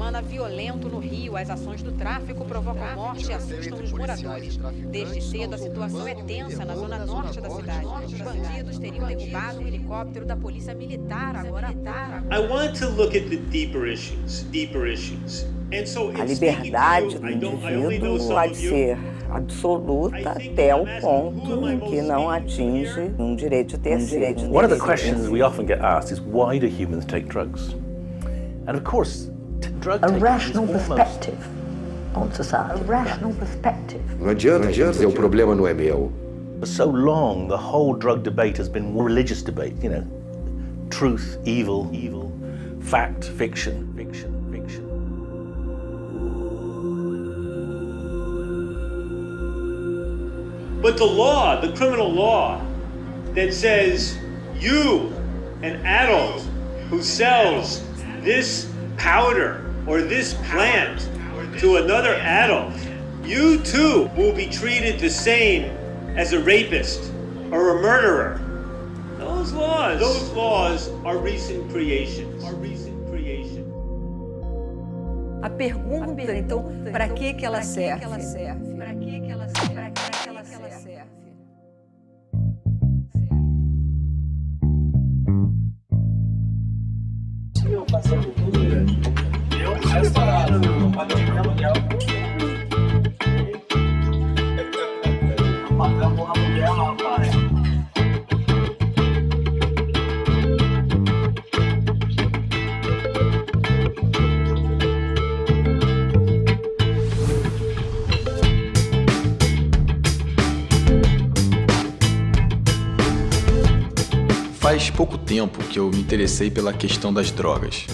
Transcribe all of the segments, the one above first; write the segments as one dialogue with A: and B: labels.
A: semana violento no Rio. As ações do tráfico provocam morte e assustam os moradores. Desde cedo, a situação é tensa na zona norte da cidade. Os bandidos teriam derrubado um helicóptero da polícia militar agora à tarde.
B: I want to look at the deeper issues.
C: A liberdade do indivíduo pode ser absoluta até o ponto em que não atinge um direito de terceiro.
D: One of the questions we often get asked is why do humans take drugs? And of course, drug taking is
E: rational perspective on society. A rational perspective.
F: Não adianta dizer o problema não é meu.
D: For so long, the whole drug debate has been a religious debate, you know. Truth, evil, fact, fiction.
B: But the law, the criminal law, that says you, an adult who sells this powder or this plant to another adult, you too will be treated the same as a rapist or a murderer. Those laws are recent creations.
G: A pergunta, então, para que ela serve?
H: Faz pouco tempo que eu me interessei pela questão das drogas.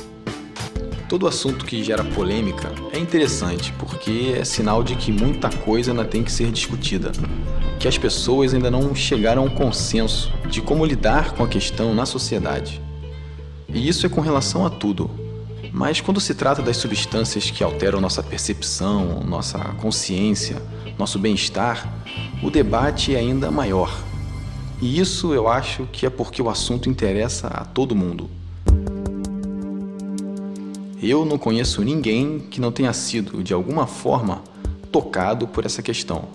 H: Todo assunto que gera polêmica é interessante porque é sinal de que muita coisa ainda tem que ser discutida, que as pessoas ainda não chegaram a um consenso de como lidar com a questão na sociedade. E isso é com relação a tudo, mas quando se trata das substâncias que alteram nossa percepção, nossa consciência, nosso bem-estar, o debate é ainda maior. E isso eu acho que é porque o assunto interessa a todo mundo. Eu não conheço ninguém que não tenha sido, de alguma forma, tocado por essa questão.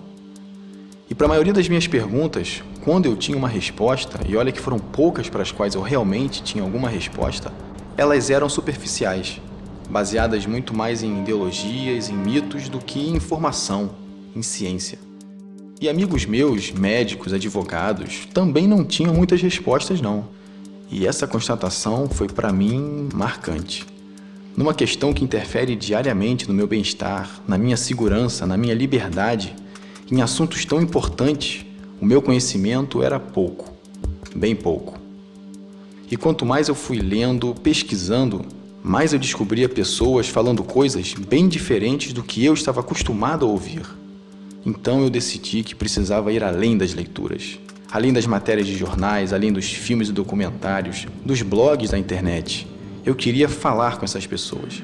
H: E para a maioria das minhas perguntas, quando eu tinha uma resposta, e olha que foram poucas para as quais eu realmente tinha alguma resposta, elas eram superficiais, baseadas muito mais em ideologias, em mitos, do que em informação, em ciência. E amigos meus, médicos, advogados, também não tinham muitas respostas não. E essa constatação foi para mim marcante. Numa questão que interfere diariamente no meu bem-estar, na minha segurança, na minha liberdade, em assuntos tão importantes, o meu conhecimento era pouco, bem pouco. E quanto mais eu fui lendo, pesquisando, mais eu descobria pessoas falando coisas bem diferentes do que eu estava acostumado a ouvir. Então eu decidi que precisava ir além das leituras, além das matérias de jornais, além dos filmes e documentários, dos blogs da internet. Eu queria falar com essas pessoas.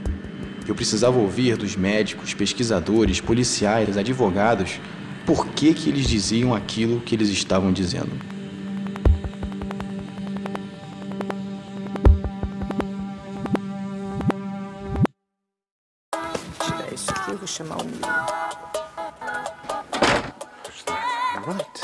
H: Eu precisava ouvir dos médicos, pesquisadores, policiais, advogados, por que eles diziam aquilo que eles estavam dizendo.
C: Tirar isso aqui, eu vou chamar o meu. Right.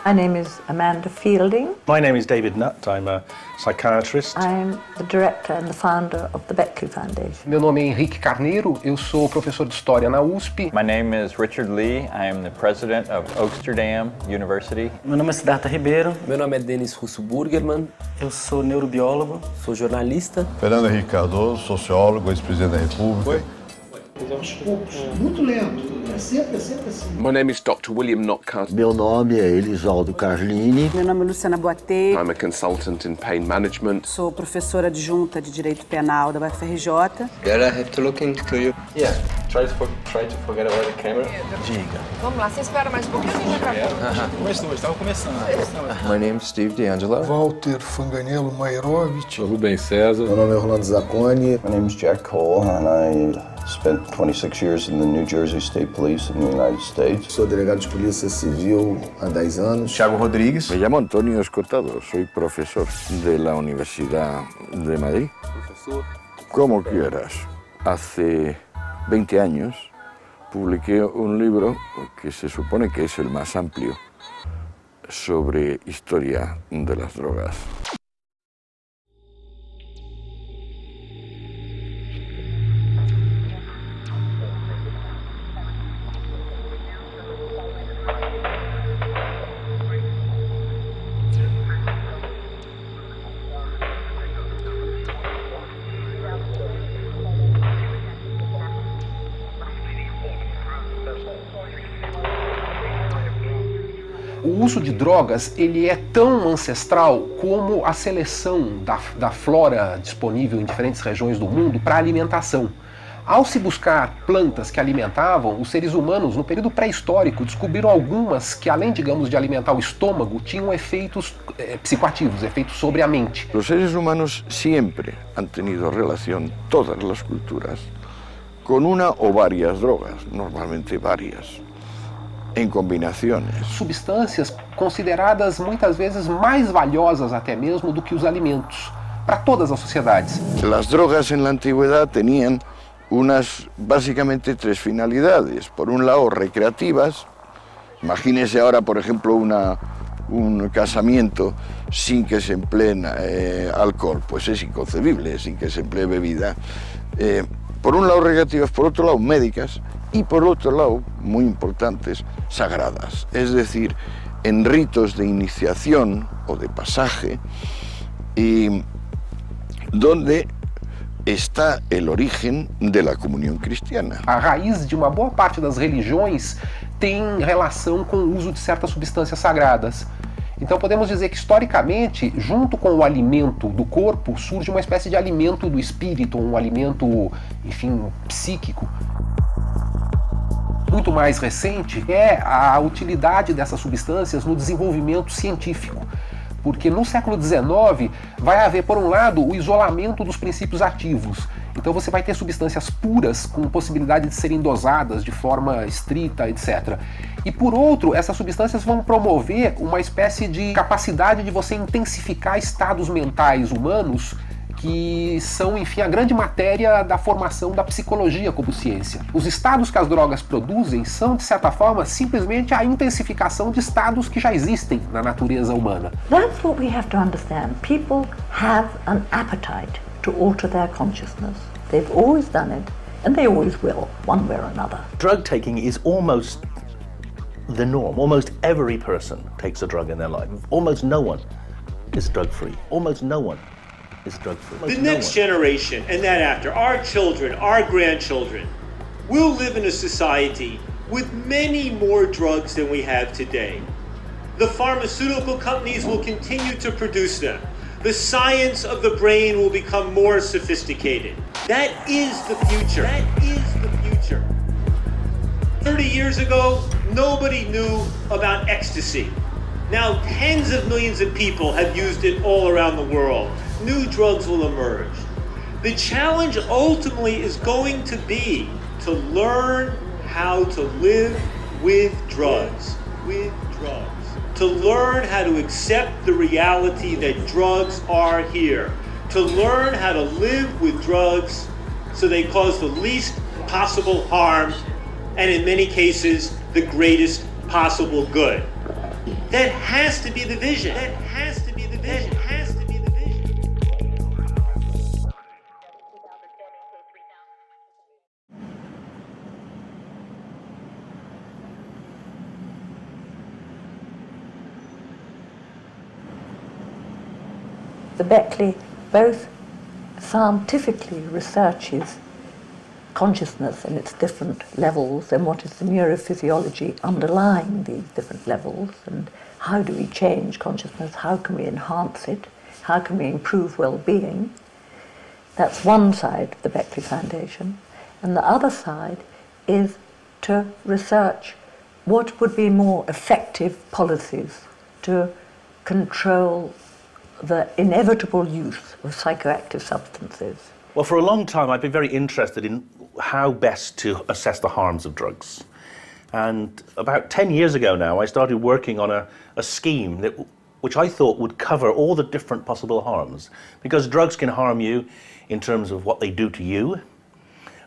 E: My name is Amanda Fielding.
D: My name is David Nutt. I'm a psychiatrist.
E: I'm the director and the founder of the Beckley Foundation.
I: Meu nome é Henrique Carneiro, eu sou professor de História na USP.
J: My name is Richard Lee. I am the president of Amsterdam University.
K: Meu nome é Siddhartha Ribeiro.
L: Meu nome é Denis Russo Burgerman.
K: Eu sou neurobiólogo.
L: Sou jornalista.
M: Fernando Henrique Cardoso, sociólogo, ex-presidente da República.
N: Oi? Aos poucos, muito lento. É sempre assim.
O: My name is Dr. William Notcutt.
P: Meu nome é Elisaldo Carlini.
Q: Meu nome é Luciana Boatê.
O: I'm a consultant in pain management.
Q: Sou professora adjunta de Direito Penal da UFRJ.
L: Girl, I have to look into you.
J: Yeah, try to forget about the camera.
K: Diga.
A: Vamos lá, você espera mais um pouquinho, a gente já
K: Estava começando.
L: My name is Steve D'Angelo.
N: Walter Fanganello Mairovich.
R: Sou Rubem César.
S: Meu nome é Orlando Zacconi.
T: My name is Jack Cole and I
M: Spent 26 years in the New Jersey State Police in the United States.
R: Sou delegado de polícia civil há 10 anos.
I: Thiago Rodrigues.
P: Me llamo Antonio Escotado, soy profesor de la Universidad de Madrid.
L: Profesor.
P: Como quieras. Hace 20 años publiqué un libro que se supone que es el más amplio sobre historia de las drogas.
I: O uso de drogas ele é tão ancestral como a seleção da flora disponível em diferentes regiões do mundo para alimentação. Ao se buscar plantas que alimentavam, os seres humanos, no período pré-histórico, descobriram algumas que, além, digamos, de alimentar o estômago, tinham efeitos psicoativos, efeitos sobre a mente.
P: Los seres humanos siempre han tenido relación, todas las culturas, con una o varias drogas, normalmente varias, em combinações.
I: Substâncias consideradas muitas vezes mais valiosas até mesmo do que os alimentos, para todas as sociedades.
P: Las drogas en la antigüedad tenían básicamente tres finalidades. Por un lado, recreativas. Imagínese ahora, por ejemplo, un casamiento sin que se emplee alcohol, pues es inconcebible, sin que se emplee bebida. Por un lado recreativas, por otro lado médicas y por otro lado, muy importantes, sagradas. Es decir, en ritos de iniciación o de pasaje, y donde está el origen de la comunión cristiana.
I: A raiz de uma boa parte das religiões tem relação com o uso de certas substâncias sagradas. Então podemos dizer que historicamente, junto com o alimento do corpo, surge uma espécie de alimento do espírito, um alimento, enfim, psíquico. Muito mais recente é a utilidade dessas substâncias no desenvolvimento científico. Porque no século XIX vai haver, por um lado, o isolamento dos princípios ativos. Então você vai ter substâncias puras com possibilidade de serem dosadas de forma estrita, etc. E por outro, essas substâncias vão promover uma espécie de capacidade de você intensificar estados mentais humanos que são, enfim, a grande matéria da formação da psicologia como ciência. Os estados que as drogas produzem são, de certa forma, simplesmente a intensificação de estados que já existem na natureza humana.
E: That's what we have to understand. People have an appetite to alter their consciousness. They've always done it, and they always will, one way or another.
D: Drug taking is almost the norm. Almost every person takes a drug in their life. Almost no one is drug-free. Almost no one is drug-free.
B: The next generation and that after, our children, our grandchildren, will live in a society with many more drugs than we have today. The pharmaceutical companies will continue to produce them. The science of the brain will become more sophisticated. That is the future. That is the future. 30 years ago, nobody knew about ecstasy. Now tens of millions of people have used it all around the world. New drugs will emerge. The challenge ultimately is going to be to learn how to live with drugs. To learn how to accept the reality that drugs are here. To learn how to live with drugs so they cause the least possible harm and in many cases the greatest possible good. That has to be the vision. That has to be the vision. That has to be the vision.
E: The Beckley both scientifically researches consciousness and its different levels and what is the neurophysiology underlying these different levels and how do we change consciousness, how can we enhance it, how can we improve well-being. That's one side of the Beckley Foundation. And the other side is to research what would be more effective policies to control the inevitable use of psychoactive substances?
D: Well, for a long time I've been very interested in how best to assess the harms of drugs. And about 10 years ago now, I started working on a scheme which I thought would cover all the different possible harms. Because drugs can harm you in terms of what they do to you,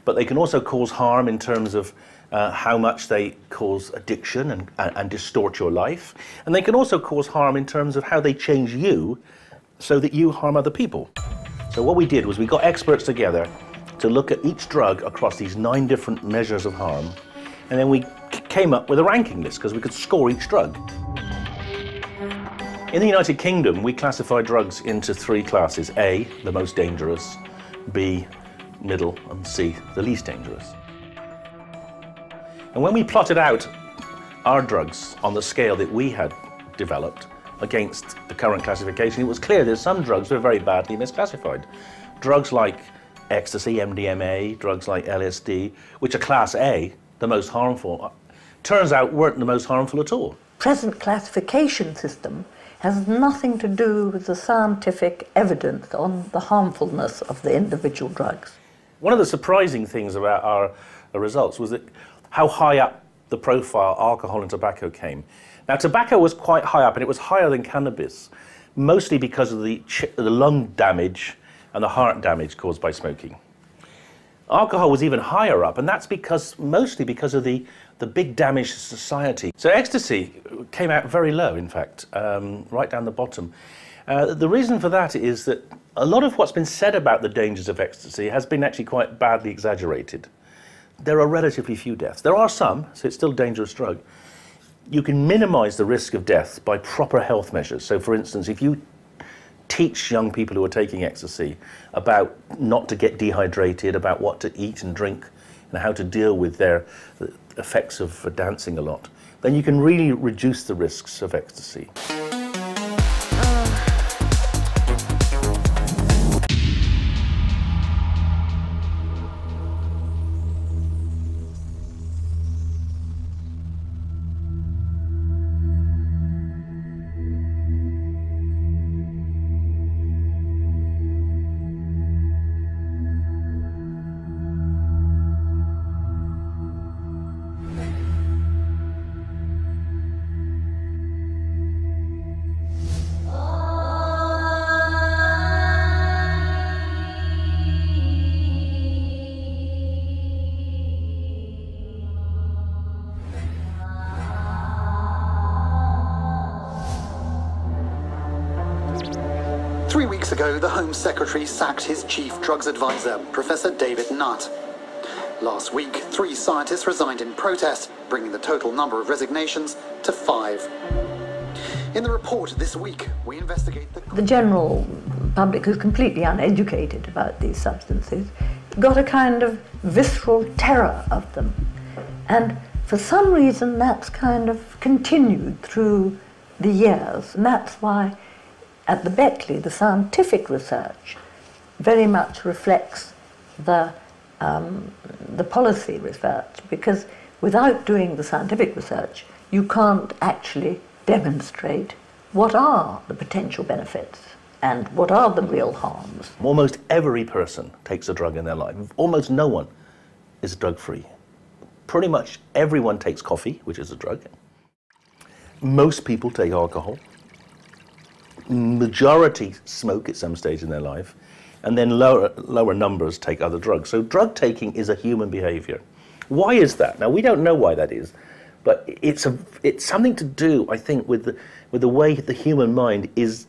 D: but they can also cause harm in terms of how much they cause addiction and distort your life. And they can also cause harm in terms of how they change you so that you harm other people. So what we did was we got experts together to look at each drug across these 9 different measures of harm, and then we came up with a ranking list because we could score each drug. In the United Kingdom, we classify drugs into 3 classes: A, the most dangerous; B, middle; and C, the least dangerous. And when we plotted out our drugs on the scale that we had developed against the current classification, it was clear that some drugs were very badly misclassified. Drugs like ecstasy, MDMA, drugs like LSD, which are class A, the most harmful, turns out weren't the most harmful at all.
E: Present classification system has nothing to do with the scientific evidence on the harmfulness of the individual drugs.
D: One of the surprising things about our results was that how high up the profile alcohol and tobacco came. Now, tobacco was quite high up, and it was higher than cannabis, mostly because of the lung damage and the heart damage caused by smoking. Alcohol was even higher up, and that's mostly because of the big damage to society. So ecstasy came out very low, in fact, right down the bottom. The reason for that is that a lot of what's been said about the dangers of ecstasy has been actually quite badly exaggerated. There are relatively few deaths. There are some, so it's still a dangerous drug. You can minimize the risk of death by proper health measures. So, for instance, if you teach young people who are taking ecstasy about not to get dehydrated, about what to eat and drink, and how to deal with their effects of dancing a lot, then you can really reduce the risks of ecstasy.
S: 3 weeks ago, the Home Secretary sacked his chief drugs advisor, Professor David Nutt. Last week, 3 scientists resigned in protest, bringing the total number of resignations to 5. In the report this week, we investigate
E: the general public, who's completely uneducated about these substances, got a kind of visceral terror of them. And for some reason, that's kind of continued through the years. And that's why at the Beckley, the scientific research very much reflects the policy research, because without doing the scientific research, you can't actually demonstrate what are the potential benefits and what are the real harms.
D: Almost every person takes a drug in their life. Almost no one is drug-free. Pretty much everyone takes coffee, which is a drug. Most people take alcohol. Majority smoke at some stage in their life, and then lower numbers take other drugs. So drug taking is a human behavior. Why is that? Now, we don't know why that is, but it's something to do, I think, with the way the human mind is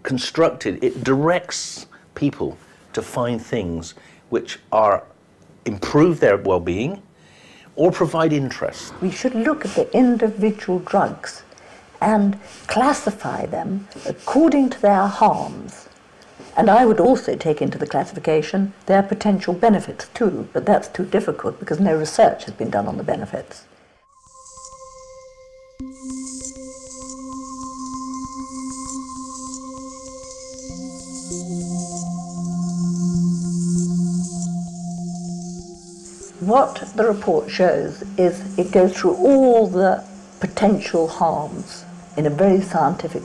D: constructed. It directs people to find things which improve their well-being or provide interest.
E: We should look at the individual drugs and classify them according to their harms. And I would also take into the classification their potential benefits too, but that's too difficult because no research has been done on the benefits. What the report shows is it goes through all the potential harms in a very scientific